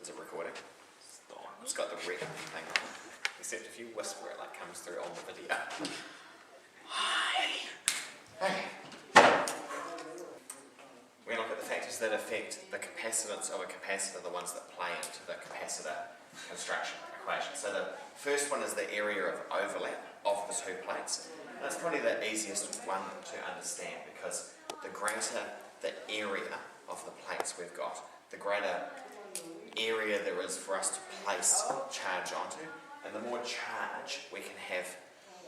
Is it recording? Stop. It's got the red thing on. Except if you whisper it, like comes through on the video. Hi. Hey. We look at the factors that affect the capacitance of a capacitor, the ones that play into the capacitor construction equation. So the first one is the area of overlap of the two plates. That's probably the easiest one to understand because the greater the area of the plates we've got, the greater area there is for us to place charge onto, and the more charge we can have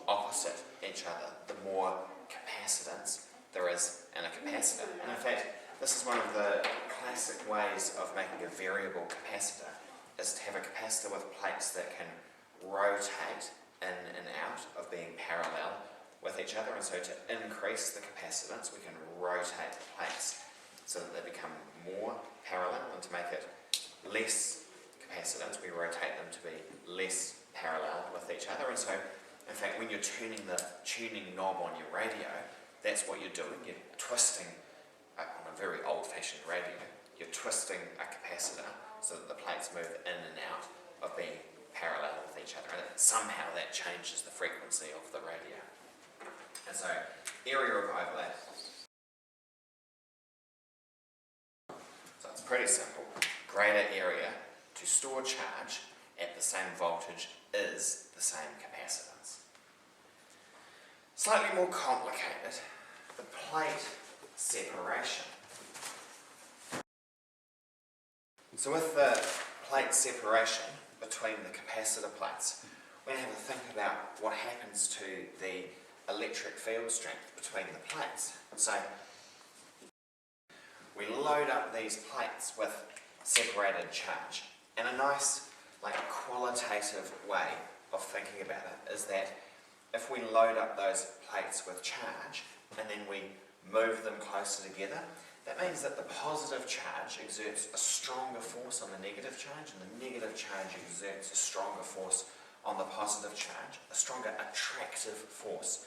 opposite each other, the more capacitance there is in a capacitor. And in fact, this is one of the classic ways of making a variable capacitor, is to have a capacitor with plates that can rotate in and out of being parallel with each other. And so to increase the capacitance, we can rotate the plates so that they become more parallel, and to make it less capacitance, we rotate them to be less parallel with each other. And so, in fact, when you're turning the tuning knob on your radio, that's what you're doing. You're twisting, on a very old-fashioned radio, you're twisting a capacitor so that the plates move in and out of being parallel with each other, and somehow that changes the frequency of the radio. And so, area of overlap. So it's pretty simple. Greater area to store charge at the same voltage is the same capacitance. Slightly more complicated, the plate separation. So with the plate separation between the capacitor plates, we're going to have a think about what happens to the electric field strength between the plates. So we load up these plates with separated charge, and a nice qualitative way of thinking about it is that if we load up those plates with charge and then we move them closer together, that means that the positive charge exerts a stronger force on the negative charge, and the negative charge exerts a stronger force on the positive charge, a stronger attractive force,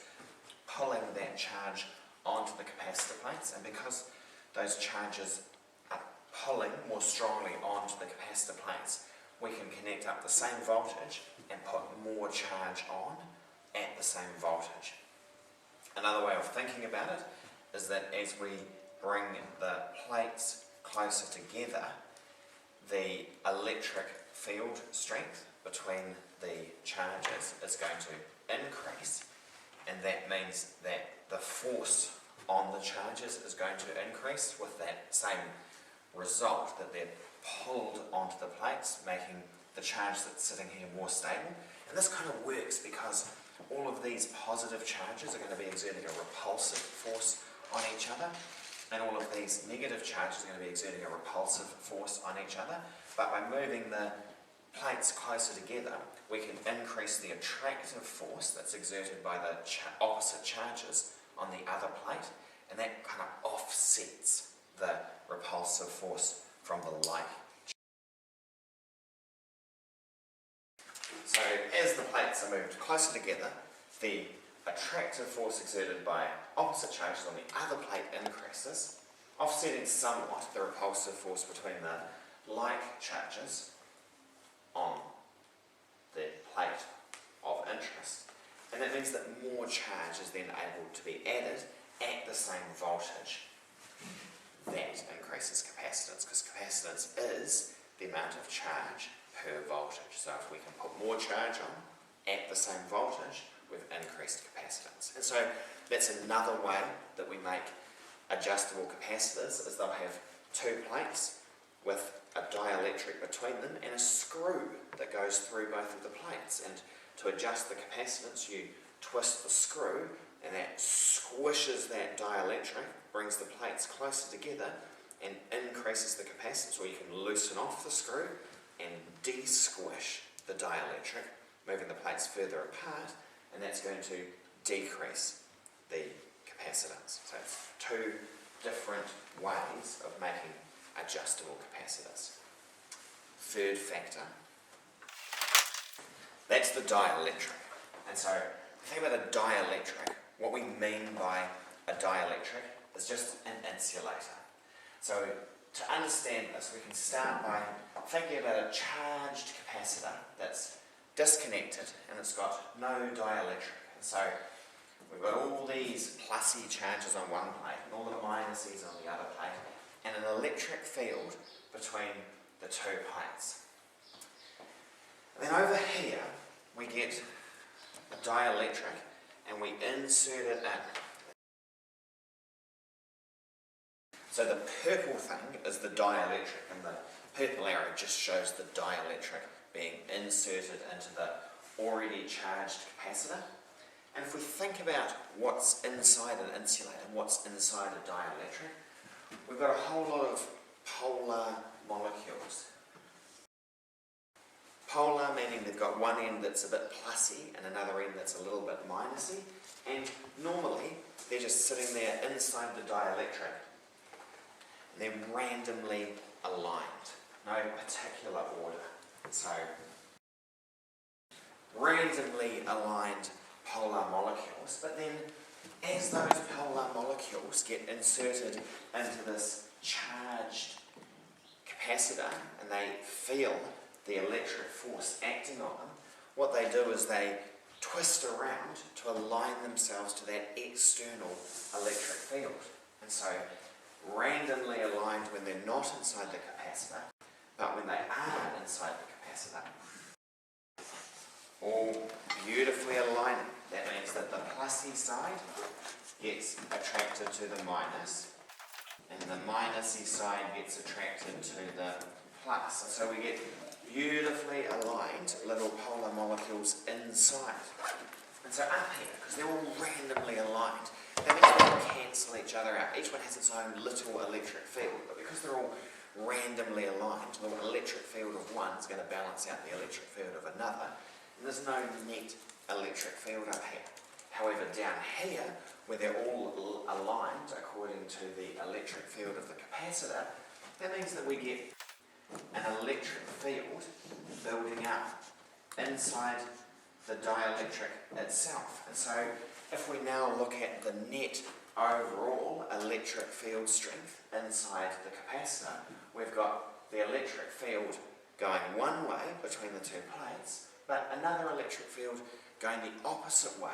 pulling that charge onto the capacitor plates. And because those charges are pulling more strongly onto the capacitor plates, we can connect up the same voltage and put more charge on at the same voltage. Another way of thinking about it is that as we bring the plates closer together, the electric field strength between the charges is going to increase, and that means that the force on the charges is going to increase with that same result, that they're pulled onto the plates, making the charge that's sitting here more stable. And this kind of works because all of these positive charges are going to be exerting a repulsive force on each other, and all of these negative charges are going to be exerting a repulsive force on each other. But by moving the plates closer together, we can increase the attractive force that's exerted by the opposite charges on the other plate, and that kind of offsets the repulsive force from the like. So as the plates are moved closer together, the attractive force exerted by opposite charges on the other plate increases, offsetting somewhat the repulsive force between the like charges on the plate of interest. And that means that more charge is then able to be added at the same voltage. That increases capacitance, because capacitance is the amount of charge per voltage. So if we can put more charge on at the same voltage, we've increased capacitance. And so that's another way that we make adjustable capacitors, is they'll have two plates with a dielectric between them and a screw that goes through both of the plates. And to adjust the capacitance, you twist the screw, and that squishes that dielectric, brings the plates closer together, and increases the capacitance. Or you can loosen off the screw and de-squish the dielectric, moving the plates further apart, and that's going to decrease the capacitance. So it's two different ways of making adjustable capacitors. Third factor, that's the dielectric. And so the thing about a dielectric, what we mean by a dielectric is just an insulator. So to understand this, we can start by thinking about a charged capacitor that's disconnected and it's got no dielectric. And so we've got all these plusy charges on one plate and all the minuses on the other plate, and an electric field between the two plates. And then over here we get a dielectric and we insert it in. So the purple thing is the dielectric, and the purple arrow just shows the dielectric being inserted into the already charged capacitor. And if we think about what's inside an insulator, what's inside a dielectric, we've got a whole lot of polar molecules. Polar meaning they've got one end that's a bit plusy and another end that's a little bit minusy, and normally they're just sitting there inside the dielectric. And they're randomly aligned, no particular order. So, randomly aligned polar molecules, but then as those polar molecules get inserted into this charged capacitor and they feel the electric force acting on them, what they do is they twist around to align themselves to that external electric field. And so, randomly aligned when they're not inside the capacitor, but when they are inside the capacitor, all beautifully aligning. That means that the plusy side gets attracted to the minus, and the minusy side gets attracted to the plus. And so we get beautifully aligned little polar molecules inside. And so up here, because they're all randomly aligned, that means they can cancel each other out. Each one has its own little electric field, but because they're all randomly aligned, the electric field of one is going to balance out the electric field of another, and there's no net electric field up here. However, down here, where they're all aligned according to the electric field of the capacitor, that means that we get an electric field building up inside the dielectric itself. And so if we now look at the net overall electric field strength inside the capacitor, we've got the electric field going one way between the two plates, but another electric field going the opposite way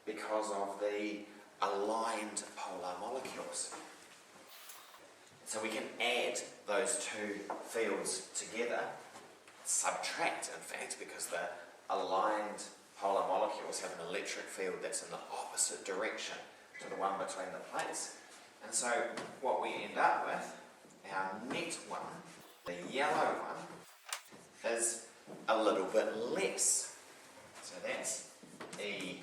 because of the aligned polar molecules. So we can add those two fields together, subtract in fact, because the aligned polar molecules have an electric field that's in the opposite direction to the one between the plates. And so what we end up with, our net one, the yellow one, is a little bit less. So that's E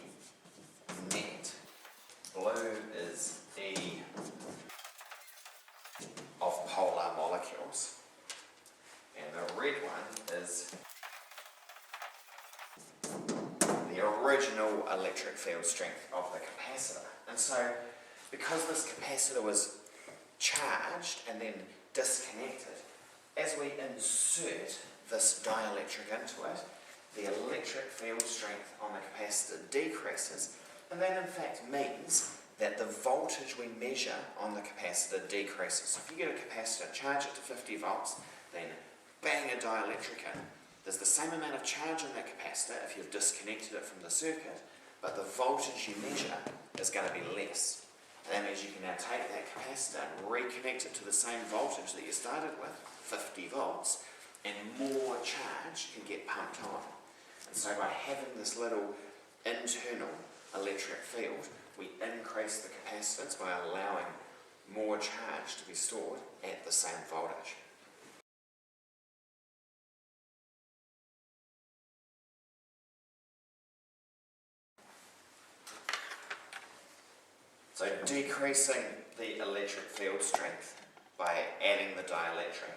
net. Blue is E of polar molecules. And the red one is the original electric field strength of the capacitor. And so, because this capacitor was charged and then disconnected, as we insert this dielectric into it, the electric field strength on the capacitor decreases, and that in fact means that the voltage we measure on the capacitor decreases. So if you get a capacitor, charge it to 50 volts, then bang a dielectric in, there's the same amount of charge on that capacitor if you've disconnected it from the circuit, but the voltage you measure is going to be less. And that means you can now take that capacitor and reconnect it to the same voltage that you started with, 50 volts, and more charge can get pumped on. And so by having this little internal electric field, we increase the capacitance by allowing more charge to be stored at the same voltage. So decreasing the electric field strength by adding the dielectric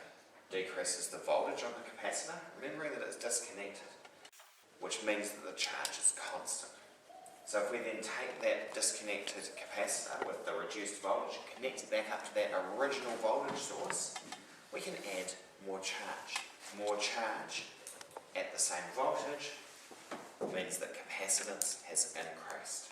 decreases the voltage on the capacitor, remembering that it's disconnected, which means that the charge is constant. So if we then take that disconnected capacitor with the reduced voltage and connect it back up to that original voltage source, we can add more charge. More charge at the same voltage means that capacitance has increased.